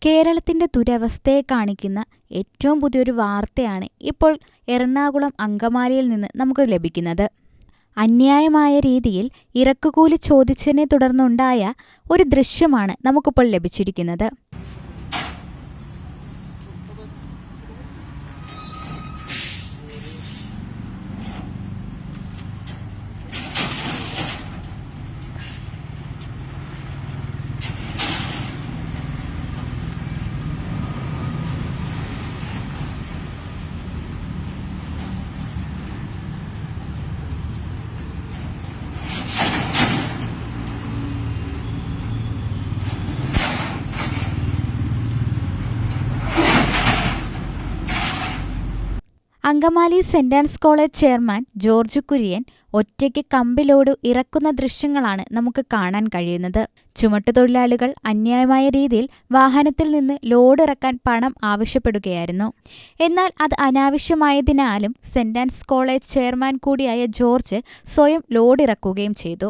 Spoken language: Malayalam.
കേരളത്തിന്റെ ദുരവസ്ഥയെ കാണിക്കുന്ന ഏറ്റവും പുതിയൊരു വാർത്തയാണ് ഇപ്പോൾ എറണാകുളം അങ്കമാലിയിൽ നിന്ന് നമുക്ക് ലഭിക്കുന്നത്. അന്യായമായ രീതിയിൽ ഇറക്കുകൂലി ചോദിച്ചതിനെ തുടർന്നുണ്ടായ ഒരു ദൃശ്യമാണ് നമുക്കിപ്പോൾ ലഭിച്ചിരിക്കുന്നത്. Angamaly saint Ann's college chairman George Kurian ഒറ്റയ്ക്ക് കമ്പി ലോഡ് ഇറക്കുന്ന ദൃശ്യങ്ങളാണ് നമുക്ക് കാണാൻ കഴിയുന്നത്. ചുമട്ടുതൊഴിലാളികൾ അന്യായമായ രീതിയിൽ വാഹനത്തിൽ നിന്ന് ലോഡ് ഇറക്കാൻ പണം ആവശ്യപ്പെടുകയായിരുന്നു. എന്നാൽ അത് അനാവശ്യമായതിനാലും സെന്റ് ആൻസ് കോളേജ് ചെയർമാൻ കൂടിയായ ജോർജ് സ്വയം ലോഡ് ഇറക്കുകയും ചെയ്തു.